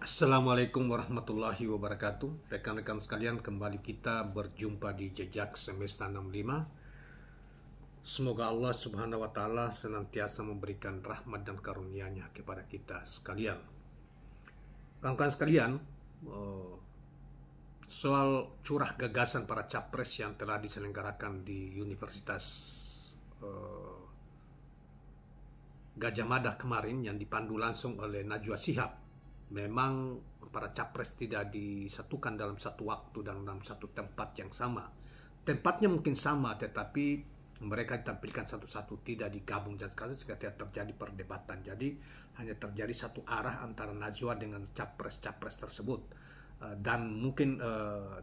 Assalamualaikum warahmatullahi wabarakatuh. Rekan-rekan sekalian, kembali kita berjumpa di Jejak Semesta 65. Semoga Allah subhanahu wa ta'ala senantiasa memberikan rahmat dan karunia-Nya kepada kita sekalian. Kawan-kawan sekalian, soal curah gagasan para capres yang telah diselenggarakan di Universitas Gajah Mada kemarin yang dipandu langsung oleh Najwa Shihab. Memang para capres tidak disatukan dalam satu waktu dan dalam satu tempat yang sama. Tempatnya mungkin sama, tetapi mereka ditampilkan satu-satu, tidak digabung, dan sekarang tidak terjadi perdebatan. Jadi hanya terjadi satu arah antara Najwa dengan capres-capres tersebut. Dan mungkin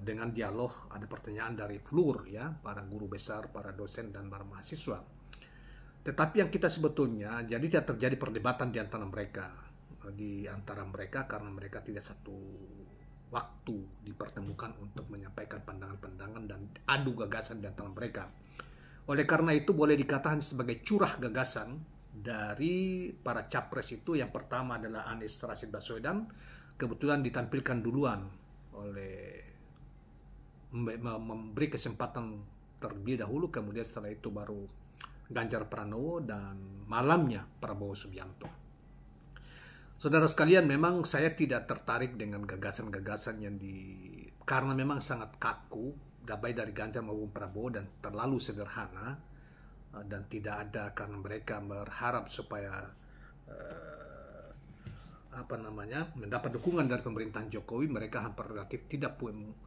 dengan dialog ada pertanyaan dari FLUR, ya, para guru besar, para dosen, dan para mahasiswa. Tetapi yang kita sebetulnya, jadi tidak terjadi perdebatan di antara mereka karena mereka tidak satu waktu dipertemukan untuk menyampaikan pandangan-pandangan dan adu gagasan di antara mereka. Oleh karena itu boleh dikatakan sebagai curah gagasan dari para capres itu. Yang pertama adalah Anies Rashid Baswedan, kebetulan ditampilkan duluan oleh memberi kesempatan terlebih dahulu, kemudian setelah itu baru Ganjar Pranowo, dan malamnya Prabowo Subianto. Saudara sekalian, memang saya tidak tertarik dengan gagasan-gagasan karena memang sangat kaku, baik dari Ganjar maupun Prabowo, dan terlalu sederhana, dan tidak ada karena mereka berharap supaya mendapat dukungan dari pemerintahan Jokowi. Mereka hampir relatif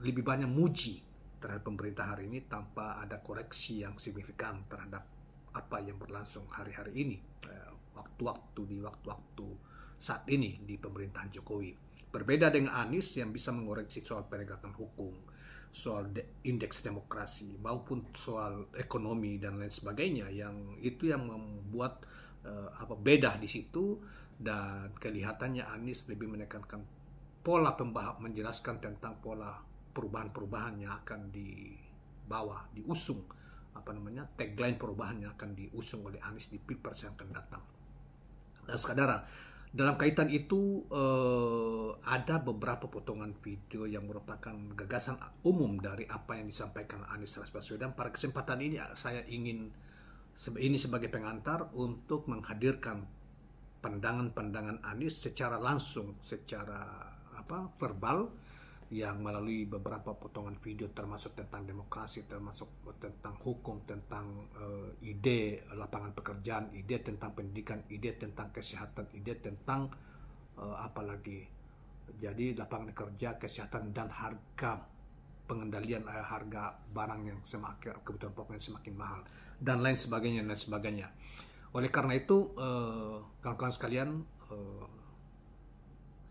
lebih banyak muji terhadap pemerintah hari ini tanpa ada koreksi yang signifikan terhadap apa yang berlangsung hari-hari ini, waktu-waktu saat ini di pemerintahan Jokowi. Berbeda dengan Anies yang bisa mengoreksi soal penegakan hukum, soal indeks demokrasi, maupun soal ekonomi dan lain sebagainya, yang membuat beda di situ. Dan kelihatannya Anies lebih menekankan menjelaskan tentang pola perubahan-perubahan yang akan diusung, tagline perubahan yang akan diusung oleh Anies di Pilpres yang akan datang. Nah, saudara, dalam kaitan itu ada beberapa potongan video yang merupakan gagasan umum dari apa yang disampaikan Anies Rashid Baswedan. Pada kesempatan ini saya ingin ini sebagai pengantar untuk menghadirkan pandangan-pandangan Anies secara langsung, secara verbal, yang melalui beberapa potongan video, termasuk tentang demokrasi, termasuk tentang hukum, tentang ide lapangan pekerjaan, ide tentang pendidikan, ide tentang kesehatan, ide tentang jadi lapangan kerja, kesehatan, dan harga pengendalian harga barang yang semakin kebutuhan pokok yang semakin mahal, dan lain sebagainya. Oleh karena itu, kawan-kawan sekalian,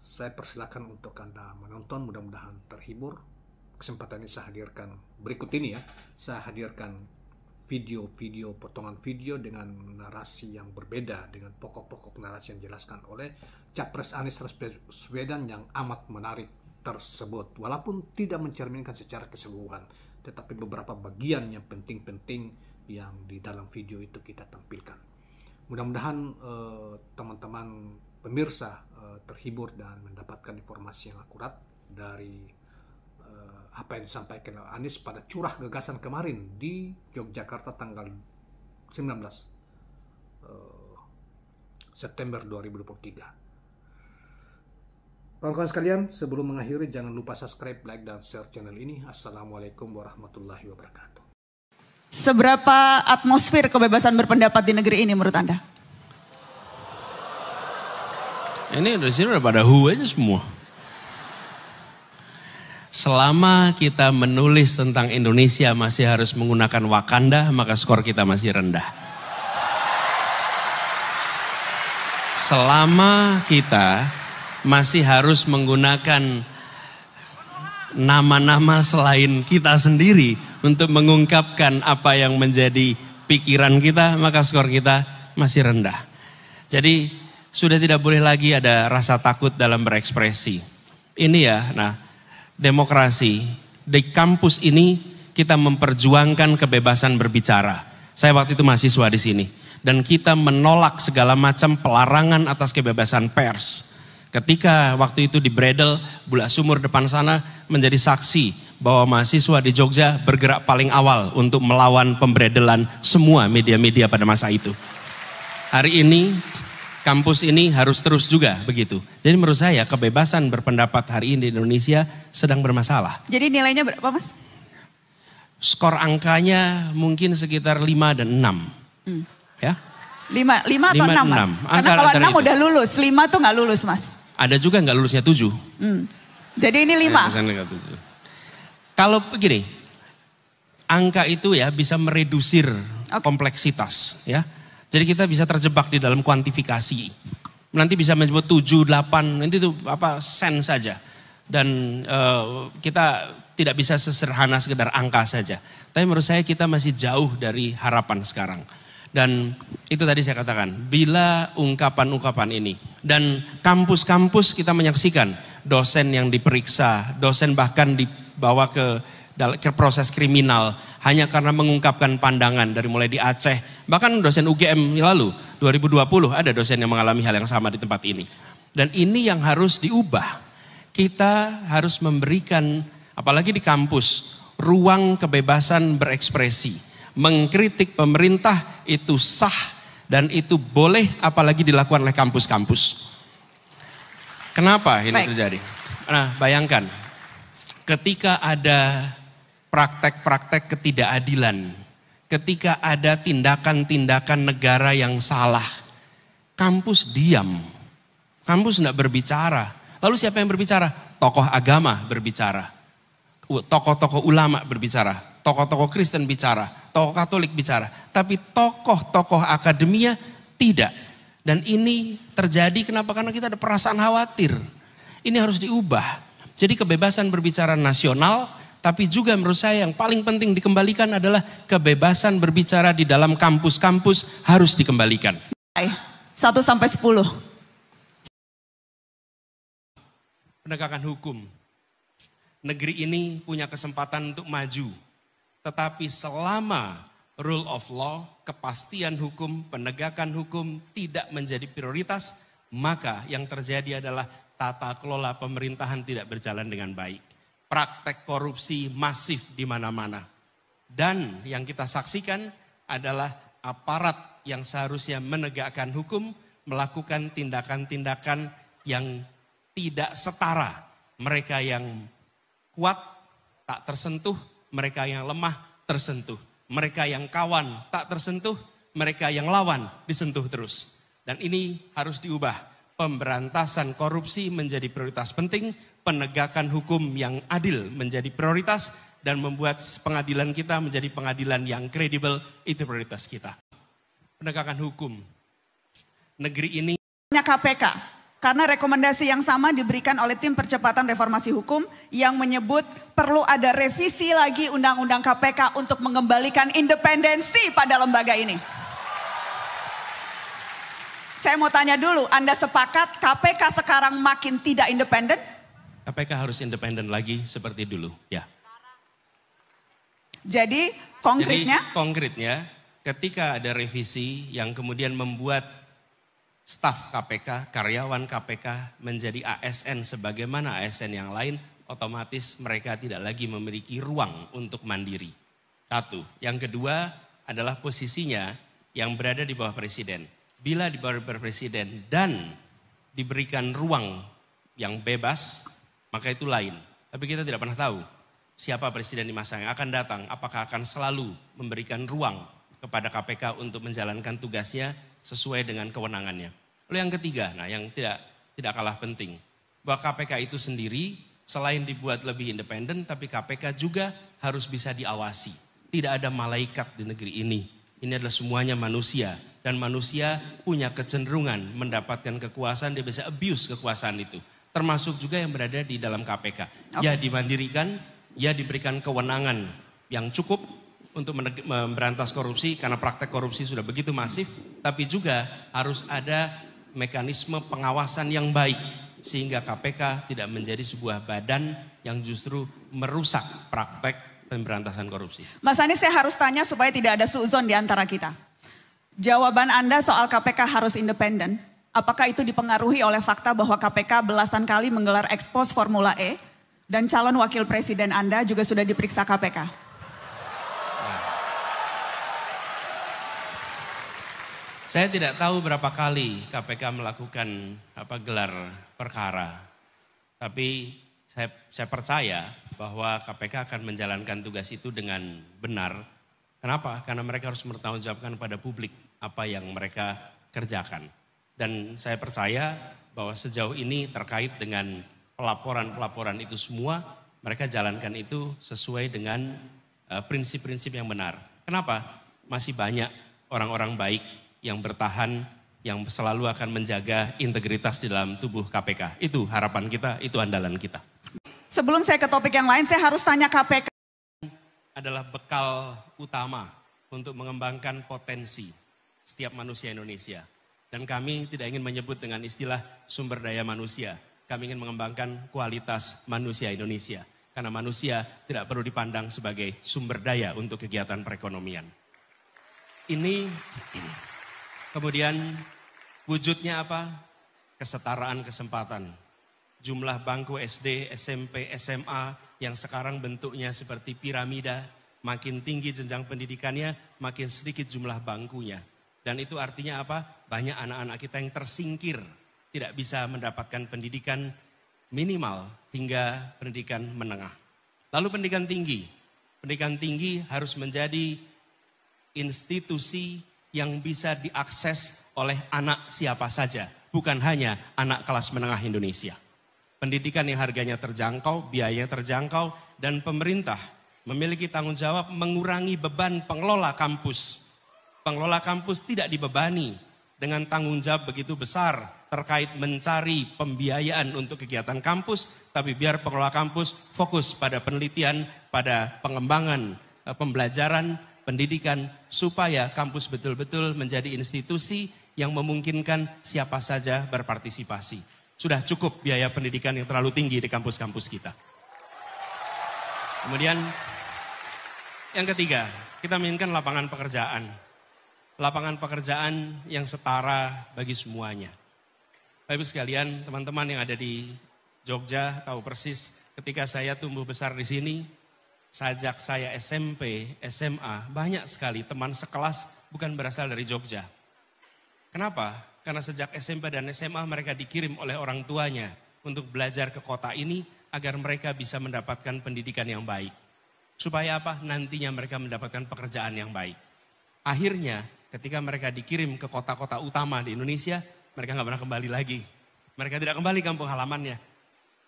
saya persilakan untuk Anda menonton, mudah-mudahan terhibur. Kesempatan ini saya hadirkan berikut ini, ya. Saya hadirkan potongan video dengan narasi yang berbeda, dengan pokok-pokok narasi yang dijelaskan oleh Capres Anies Rashid Baswedan yang amat menarik tersebut. Walaupun tidak mencerminkan secara keseluruhan, tetapi beberapa bagian yang penting-penting yang di dalam video itu kita tampilkan. Mudah-mudahan teman-teman pemirsa terhibur dan mendapatkan informasi yang akurat dari apa yang disampaikan oleh Anies pada curah gagasan kemarin di Yogyakarta tanggal 19 September 2023. Kawan-kawan sekalian, sebelum mengakhiri jangan lupa subscribe, like, dan share channel ini. Assalamualaikum warahmatullahi wabarakatuh. Seberapa atmosfer kebebasan berpendapat di negeri ini menurut Anda? Ini di sini udah pada aja semua. Selama kita menulis tentang Indonesia masih harus menggunakan Wakanda, maka skor kita masih rendah. Selama kita masih harus menggunakan nama-nama selain kita sendiri untuk mengungkapkan apa yang menjadi pikiran kita, maka skor kita masih rendah. Jadi sudah tidak boleh lagi ada rasa takut dalam berekspresi. Ini ya, demokrasi. Di kampus ini kita memperjuangkan kebebasan berbicara. Saya waktu itu mahasiswa di sini. Dan kita menolak segala macam pelarangan atas kebebasan pers. Ketika waktu itu di Bredel, Bulak Sumur depan sana menjadi saksi bahwa mahasiswa di Jogja bergerak paling awal untuk melawan pembredelan semua media-media pada masa itu. Hari ini kampus ini harus terus juga begitu. Jadi menurut saya kebebasan berpendapat hari ini di Indonesia sedang bermasalah. Jadi nilainya berapa, Mas? Skor angkanya mungkin sekitar 5 dan 6. Ya. 5 atau 6, Mas? Karena kalau 6 udah lulus, 5 tuh nggak lulus, Mas. Ada juga nggak lulusnya 7. Jadi ini 5. Kalau begini, angka itu ya bisa meredusir kompleksitas ya. Jadi kita bisa terjebak di dalam kuantifikasi. Nanti bisa menyebut 7, 8, nanti itu sen saja. Dan kita tidak bisa sesederhana sekedar angka saja. Tapi menurut saya kita masih jauh dari harapan sekarang. Dan itu tadi saya katakan, bila ungkapan-ungkapan ini dan kampus-kampus kita menyaksikan dosen yang diperiksa, dosen bahkan dibawa ke proses kriminal hanya karena mengungkapkan pandangan dari mulai di Aceh, bahkan dosen UGM lalu 2020 ada dosen yang mengalami hal yang sama di tempat ini. Dan ini yang harus diubah. Kita harus memberikan, apalagi di kampus, ruang kebebasan berekspresi. Mengkritik pemerintah itu sah dan itu boleh apalagi dilakukan oleh kampus-kampus. Kenapa ini terjadi? Nah, bayangkan ketika ada praktek-praktek ketidakadilan, ketika ada tindakan-tindakan negara yang salah, kampus diam, kampus tidak berbicara. Lalu siapa yang berbicara? Tokoh agama berbicara, tokoh-tokoh ulama berbicara, tokoh-tokoh Kristen bicara, tokoh Katolik bicara, tapi tokoh-tokoh akademia tidak. Dan ini terjadi kenapa? Karena kita ada perasaan khawatir. Ini harus diubah. Jadi kebebasan berbicara nasional, tapi juga menurut saya yang paling penting dikembalikan adalah kebebasan berbicara di dalam kampus-kampus harus dikembalikan. 1 sampai 10. Penegakan hukum. Negeri ini punya kesempatan untuk maju. Tetapi selama rule of law, kepastian hukum, penegakan hukum tidak menjadi prioritas, maka yang terjadi adalah tata kelola pemerintahan tidak berjalan dengan baik. Praktek korupsi masif di mana-mana. Dan yang kita saksikan adalah aparat yang seharusnya menegakkan hukum, melakukan tindakan-tindakan yang tidak setara. Mereka yang kuat tak tersentuh, mereka yang lemah tersentuh. Mereka yang kawan tak tersentuh, mereka yang lawan disentuh terus. Dan ini harus diubah. Pemberantasan korupsi menjadi prioritas penting, penegakan hukum yang adil menjadi prioritas, dan membuat pengadilan kita menjadi pengadilan yang kredibel, itu prioritas kita. Penegakan hukum. Negeri ini KPK. Karena rekomendasi yang sama diberikan oleh tim percepatan reformasi hukum yang menyebut perlu ada revisi lagi undang-undang KPK untuk mengembalikan independensi pada lembaga ini. Saya mau tanya dulu, Anda sepakat KPK sekarang makin tidak independen? KPK harus independen lagi seperti dulu, ya. Jadi konkretnya ketika ada revisi yang kemudian membuat staf KPK, karyawan KPK menjadi ASN sebagaimana ASN yang lain, otomatis mereka tidak lagi memiliki ruang untuk mandiri. Satu. Yang kedua adalah posisinya yang berada di bawah presiden. Bila di bawah presiden dan diberikan ruang yang bebas, maka itu lain. Tapi kita tidak pernah tahu siapa presiden di masa yang akan datang. Apakah akan selalu memberikan ruang kepada KPK untuk menjalankan tugasnya sesuai dengan kewenangannya. Lalu yang ketiga, nah yang tidak kalah penting, bahwa KPK itu sendiri selain dibuat lebih independen, tapi KPK juga harus bisa diawasi. Tidak ada malaikat di negeri ini. Ini adalah semuanya manusia, dan manusia punya kecenderungan mendapatkan kekuasaan, dia bisa abuse kekuasaan itu. Termasuk juga yang berada di dalam KPK. Ya dimandirikan, ya diberikan kewenangan yang cukup untuk memberantas korupsi, karena praktek korupsi sudah begitu masif, tapi juga harus ada mekanisme pengawasan yang baik, sehingga KPK tidak menjadi sebuah badan yang justru merusak praktek pemberantasan korupsi. Mas Anies, saya harus tanya supaya tidak ada suuzon di antara kita. Jawaban Anda soal KPK harus independen, Apakah itu dipengaruhi oleh fakta bahwa KPK belasan kali menggelar ekspos Formula E dan calon wakil presiden Anda juga sudah diperiksa KPK? Saya tidak tahu berapa kali KPK melakukan gelar perkara. Tapi saya percaya bahwa KPK akan menjalankan tugas itu dengan benar. Kenapa? Karena mereka harus bertanggungjawabkan pada publik apa yang mereka kerjakan. Dan saya percaya bahwa sejauh ini terkait dengan pelaporan-pelaporan itu semua, mereka jalankan itu sesuai dengan prinsip-prinsip yang benar. Kenapa? Masih banyak orang-orang baik yang bertahan, yang selalu akan menjaga integritas di dalam tubuh KPK. Itu harapan kita, itu andalan kita. Sebelum saya ke topik yang lain, saya harus tanya KPK. Adalah bekal utama untuk mengembangkan potensi setiap manusia Indonesia. Dan kami tidak ingin menyebut dengan istilah sumber daya manusia. Kami ingin mengembangkan kualitas manusia Indonesia. Karena manusia tidak perlu dipandang sebagai sumber daya untuk kegiatan perekonomian. Ini kemudian wujudnya apa? Kesetaraan kesempatan. Jumlah bangku SD, SMP, SMA yang sekarang bentuknya seperti piramida, makin tinggi jenjang pendidikannya, makin sedikit jumlah bangkunya. Dan itu artinya apa? Banyak anak-anak kita yang tersingkir, tidak bisa mendapatkan pendidikan minimal hingga pendidikan menengah. Lalu pendidikan tinggi. Pendidikan tinggi harus menjadi institusi yang bisa diakses oleh anak siapa saja, bukan hanya anak kelas menengah Indonesia. Pendidikan yang harganya terjangkau, biayanya terjangkau, dan pemerintah memiliki tanggung jawab mengurangi beban pengelola kampus. Pengelola kampus tidak dibebani dengan tanggung jawab begitu besar terkait mencari pembiayaan untuk kegiatan kampus, tapi biar pengelola kampus fokus pada penelitian, pada pengembangan pembelajaran, pendidikan, supaya kampus betul-betul menjadi institusi yang memungkinkan siapa saja berpartisipasi. Sudah cukup biaya pendidikan yang terlalu tinggi di kampus-kampus kita. Kemudian yang ketiga, kita menginginkan lapangan pekerjaan. Lapangan pekerjaan yang setara bagi semuanya. Bapak Ibu sekalian, teman-teman yang ada di Jogja tahu persis ketika saya tumbuh besar di sini, sejak saya SMP, SMA, banyak sekali teman sekelas bukan berasal dari Jogja. Kenapa? Karena sejak SMP dan SMA mereka dikirim oleh orang tuanya untuk belajar ke kota ini agar mereka bisa mendapatkan pendidikan yang baik. Supaya apa? Nantinya mereka mendapatkan pekerjaan yang baik. Akhirnya ketika mereka dikirim ke kota-kota utama di Indonesia, mereka nggak pernah kembali lagi. Mereka tidak kembali kampung halamannya.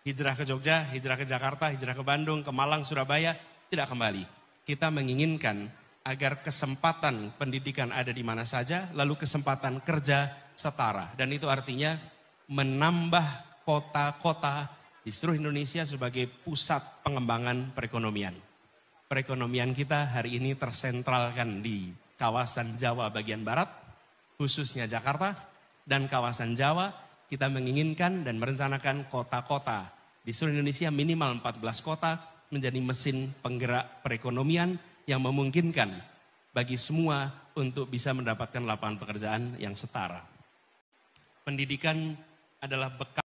Hijrah ke Jogja, hijrah ke Jakarta, hijrah ke Bandung, ke Malang, Surabaya, tidak kembali. Kita menginginkan agar kesempatan pendidikan ada di mana saja, lalu kesempatan kerja setara. Dan itu artinya menambah kota-kota di seluruh Indonesia sebagai pusat pengembangan perekonomian. Perekonomian kita hari ini tersentralkan di kawasan Jawa bagian barat, khususnya Jakarta, dan kawasan Jawa. Kita menginginkan dan merencanakan kota-kota di seluruh Indonesia minimal 14 kota menjadi mesin penggerak perekonomian yang memungkinkan bagi semua untuk bisa mendapatkan lapangan pekerjaan yang setara. Pendidikan adalah bekal